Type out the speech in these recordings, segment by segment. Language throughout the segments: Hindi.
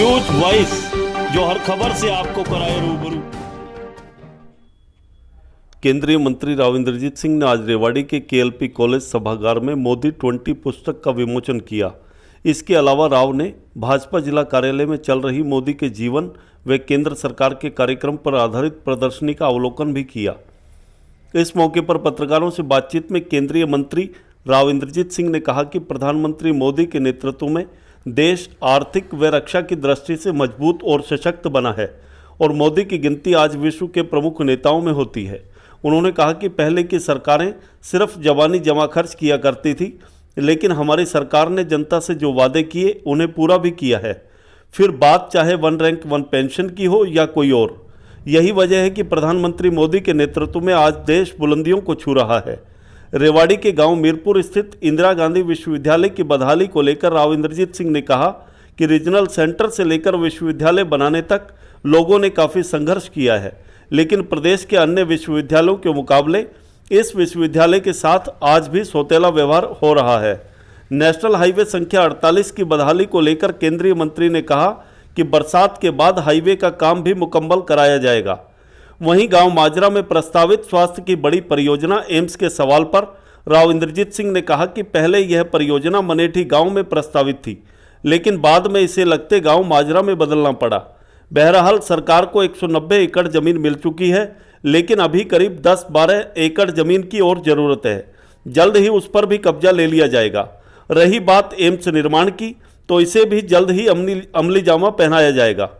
न्यूज वॉइस, जो हर खबर से आपको कराए रूबरू। केंद्रीय मंत्री राव इंद्रजीत सिंह ने आज रेवाड़ी के केएलपी कॉलेज सभागार में मोदी 20 पुस्तक का विमोचन किया। इसके अलावा राव ने भाजपा जिला कार्यालय में चल रही मोदी के जीवन व केंद्र सरकार के कार्यक्रम पर आधारित प्रदर्शनी का अवलोकन भी किया। इस मौके पर पत्रकारों से बातचीत में केंद्रीय मंत्री राव इंद्रजीत सिंह ने कहा कि प्रधानमंत्री मोदी के नेतृत्व में देश आर्थिक व रक्षा की दृष्टि से मजबूत और सशक्त बना है और मोदी की गिनती आज विश्व के प्रमुख नेताओं में होती है। उन्होंने कहा कि पहले की सरकारें सिर्फ जवानी जमा खर्च किया करती थी, लेकिन हमारी सरकार ने जनता से जो वादे किए उन्हें पूरा भी किया है, फिर बात चाहे वन रैंक वन पेंशन की हो या कोई और। यही वजह है कि प्रधानमंत्री मोदी के नेतृत्व में आज देश बुलंदियों को छू रहा है। रेवाड़ी के गांव मीरपुर स्थित इंदिरा गांधी विश्वविद्यालय की बदहाली को लेकर राव इंद्रजीत सिंह ने कहा कि रीजनल सेंटर से लेकर विश्वविद्यालय बनाने तक लोगों ने काफ़ी संघर्ष किया है, लेकिन प्रदेश के अन्य विश्वविद्यालयों के मुकाबले इस विश्वविद्यालय के साथ आज भी सौतेला व्यवहार हो रहा है। नेशनल हाईवे संख्या 48 की बदहाली को लेकर केंद्रीय मंत्री ने कहा कि बरसात के बाद हाईवे का काम भी मुकम्मल कराया जाएगा। वहीं गांव माजरा में प्रस्तावित स्वास्थ्य की बड़ी परियोजना एम्स के सवाल पर राव इंद्रजीत सिंह ने कहा कि पहले यह परियोजना मनेठी गांव में प्रस्तावित थी, लेकिन बाद में इसे लगते गांव माजरा में बदलना पड़ा। बहरहाल सरकार को 190 एकड़ जमीन मिल चुकी है, लेकिन अभी करीब 10-12 एकड़ जमीन की और ज़रूरत है। जल्द ही उस पर भी कब्जा ले लिया जाएगा। रही बात एम्स निर्माण की, तो इसे भी जल्द ही अमली जामा पहनाया जाएगा।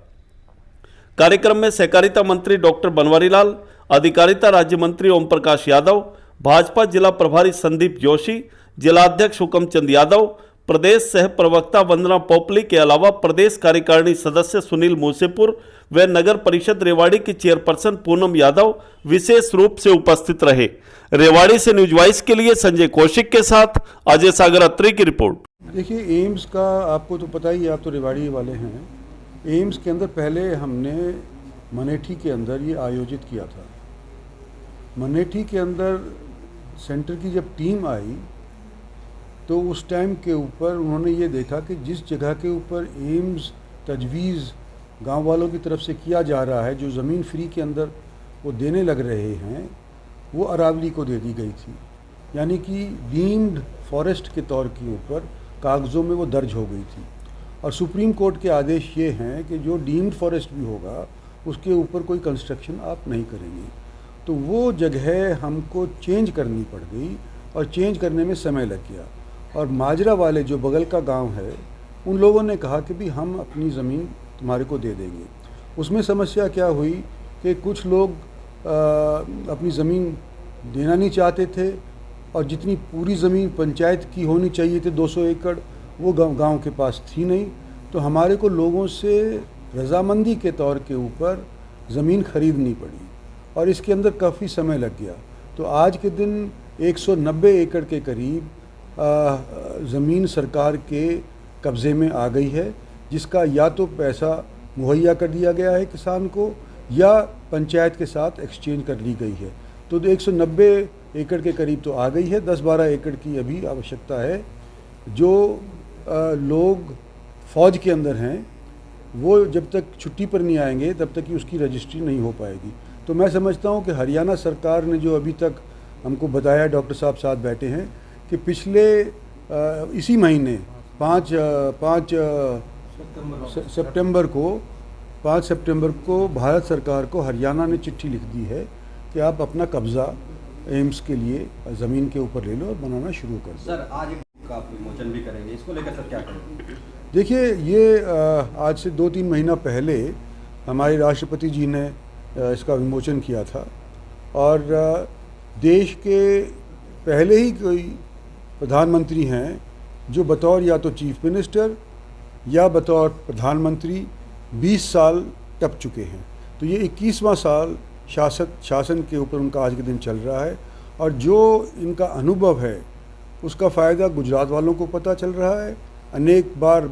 कार्यक्रम में सहकारिता मंत्री डॉक्टर बनवारी लाल, अधिकारिता राज्य मंत्री ओम प्रकाश यादव, भाजपा जिला प्रभारी संदीप जोशी, जिलाध्यक्ष हुकम चंद यादव, प्रदेश सह प्रवक्ता वंदना पोपली के अलावा प्रदेश कार्यकारिणी सदस्य सुनील मूसेपुर व नगर परिषद रेवाड़ी की चेयरपर्सन पूनम यादव विशेष रूप से उपस्थित रहे। रेवाड़ी से न्यूज वॉइस के लिए संजय कौशिक के साथ अजय सागर अत्री की रिपोर्ट। देखिए, एम्स का आपको तो पता ही है, आप तो रेवाड़ी वाले हैं। एम्स के अंदर पहले हमने मनेठी के अंदर ये आयोजित किया था। मनेठी के अंदर सेंटर की जब टीम आई तो उस टाइम के ऊपर उन्होंने ये देखा कि जिस जगह के ऊपर एम्स तजवीज़ गांव वालों की तरफ से किया जा रहा है, जो ज़मीन फ्री के अंदर वो देने लग रहे हैं, वो अरावली को दे दी गई थी। यानी कि डीम्ड फॉरेस्ट के तौर के ऊपर कागज़ों में वो दर्ज हो गई थी। और सुप्रीम कोर्ट के आदेश ये हैं कि जो डीम्ड फॉरेस्ट भी होगा उसके ऊपर कोई कंस्ट्रक्शन आप नहीं करेंगे। तो वो जगह हमको चेंज करनी पड़ गई और चेंज करने में समय लग गया। और माजरा वाले जो बगल का गांव है, उन लोगों ने कहा कि भी हम अपनी ज़मीन तुम्हारे को दे देंगे। उसमें समस्या क्या हुई कि कुछ लोग अपनी ज़मीन देना नहीं चाहते थे और जितनी पूरी ज़मीन पंचायत की होनी चाहिए थी 200 एकड़, वो गांव के पास थी नहीं। तो हमारे को लोगों से रजामंदी के तौर के ऊपर ज़मीन ख़रीदनी पड़ी और इसके अंदर काफ़ी समय लग गया। तो आज के दिन 190 एकड़ के करीब ज़मीन सरकार के कब्ज़े में आ गई है, जिसका या तो पैसा मुहैया कर दिया गया है किसान को या पंचायत के साथ एक्सचेंज कर ली गई है। तो 190 एकड़ के करीब तो आ गई है। 10-12 एकड़ की अभी आवश्यकता है। जो लोग फ़ौज के अंदर हैं वो जब तक छुट्टी पर नहीं आएंगे तब तक कि उसकी रजिस्ट्री नहीं हो पाएगी। तो मैं समझता हूँ कि हरियाणा सरकार ने जो अभी तक हमको बताया, डॉक्टर साहब साथ बैठे हैं, कि पिछले इसी महीने 5 सितंबर को भारत सरकार को हरियाणा ने चिट्ठी लिख दी है कि आप अपना कब्ज़ा एम्स के लिए ज़मीन के ऊपर ले लो और बनाना शुरू कर दो। सर, आज का विमोचन भी करेंगे, इसको लेकर सर क्या करेंगे? देखिए, ये आज से 2-3 महीना पहले हमारे राष्ट्रपति जी ने इसका विमोचन किया था और देश के पहले ही कोई प्रधानमंत्री हैं जो बतौर या तो चीफ मिनिस्टर या बतौर प्रधानमंत्री 20 साल टप चुके हैं। तो ये 21वां साल शासन के ऊपर उनका आज के दिन चल रहा है और जो इनका अनुभव है उसका फ़ायदा गुजरात वालों को पता चल रहा है। अनेक बार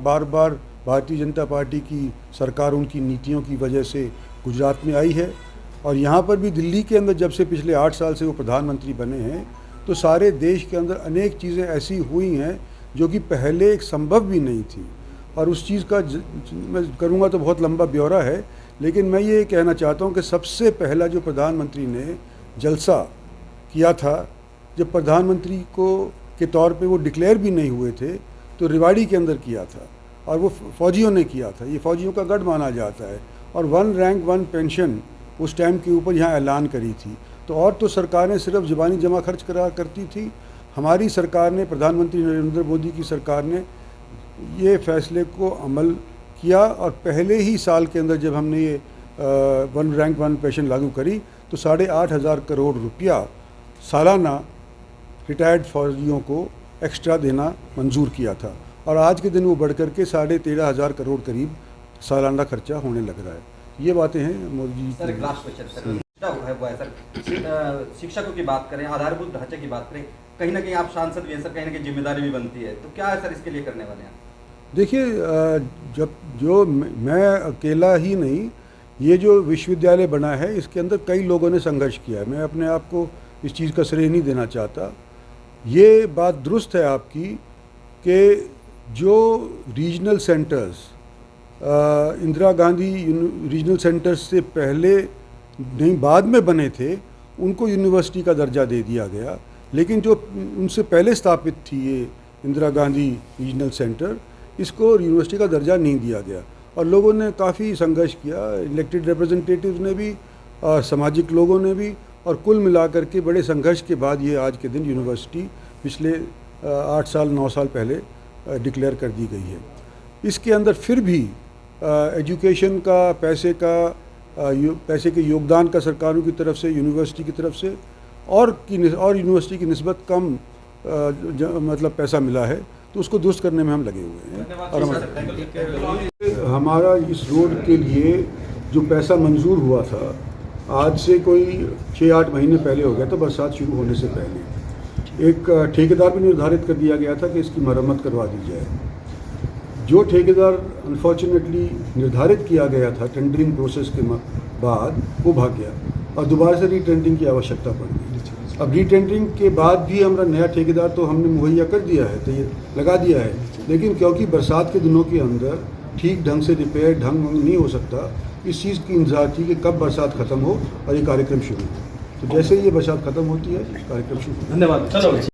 भारतीय जनता पार्टी की सरकार उनकी नीतियों की वजह से गुजरात में आई है और यहाँ पर भी दिल्ली के अंदर जब से पिछले 8 साल से वो प्रधानमंत्री बने हैं तो सारे देश के अंदर अनेक चीज़ें ऐसी हुई हैं जो कि पहले एक संभव भी नहीं थी। और उस चीज़ का मैं करूँगा तो बहुत लंबा ब्यौरा है, लेकिन मैं ये कहना चाहता हूँ कि सबसे पहला जो प्रधानमंत्री ने जलसा किया था, जब प्रधानमंत्री के तौर पे वो डिक्लेयर भी नहीं हुए थे, तो रेवाड़ी के अंदर किया था और वो फ़ौजियों ने किया था। ये फ़ौजियों का गढ़ माना जाता है और 1 रैंक 1 पेंशन उस टाइम के ऊपर यहाँ ऐलान करी थी। तो और तो सरकारें सिर्फ ज़बानी जमा खर्च करा करती थी, हमारी सरकार ने, प्रधानमंत्री नरेंद्र मोदी की सरकार ने ये फ़ैसले को अमल किया और पहले ही साल के अंदर जब हमने ये 1 रैंक 1 पेंशन लागू करी तो 8,500 करोड़ रुपया सालाना रिटायर्ड फौजियों को एक्स्ट्रा देना मंजूर किया था और आज के दिन वो बढ़ करके 13,500 करोड़ करीब सालाना खर्चा होने लग रहा है। ये बातें हैं मोदी जी सर, एक लास्ट क्वेश्चन सर, शिक्षकों की बात करें, आधारभूत ढांचे की बात करें, कहीं ना कहीं आप सांसद भी हैं सर, कहीं ना कहीं जिम्मेदारी भी बनती है, तो क्या है सर इसके लिए करने वाले हैं? देखिए, जब जो मैं अकेला ही नहीं, ये जो विश्वविद्यालय बना है इसके अंदर कई लोगों ने संघर्ष किया है। मैं अपने आप को इस चीज़ का श्रेय नहीं देना चाहता। ये बात दुरुस्त है आपकी कि जो regional centres, Indira Gandhi regional centres से पहले नहीं बाद में बने थे, उनको यूनिवर्सिटी का दर्जा दे दिया गया, लेकिन जो उनसे पहले स्थापित थी ये इंदिरा गांधी रीजनल सेंटर, इसको यूनिवर्सिटी का दर्जा नहीं दिया गया और लोगों ने काफ़ी संघर्ष किया, इलेक्टेड रिप्रेजेंटेटिव्स ने भी, सामाजिक लोगों ने भी, और कुल मिलाकर के बड़े संघर्ष के बाद ये आज के दिन यूनिवर्सिटी पिछले 8 साल 9 साल पहले डिक्लेयर कर दी गई है। इसके अंदर फिर भी एजुकेशन का, पैसे के योगदान का सरकारों की तरफ से, यूनिवर्सिटी की तरफ से और यूनिवर्सिटी की निस्बत कम मतलब पैसा मिला है, तो उसको दुरुस्त करने में हम लगे हुए हैं। और हमारा इस रोड के लिए जो पैसा मंजूर हुआ था, आज से कोई 6-8 महीने पहले हो गया था, बरसात शुरू होने से पहले एक ठेकेदार भी निर्धारित कर दिया गया था कि इसकी मरम्मत करवा दी जाए। जो ठेकेदार अनफॉर्चुनेटली निर्धारित किया गया था टेंडरिंग प्रोसेस के बाद, वो भाग गया और दोबारा से रीटेंडरिंग की आवश्यकता पड़ गई। अब रीटेंडरिंग के बाद भी हमारा नया ठेकेदार तो हमने मुहैया कर दिया है, तो ये लगा दिया है, लेकिन क्योंकि बरसात के दिनों के अंदर ठीक ढंग से रिपेयर नहीं हो सकता, इस चीज़ की इंतजार थी कि कब बरसात ख़त्म हो और ये कार्यक्रम शुरू हो। तो जैसे ही ये बरसात ख़त्म होती है, कार्यक्रम शुरू। धन्यवाद।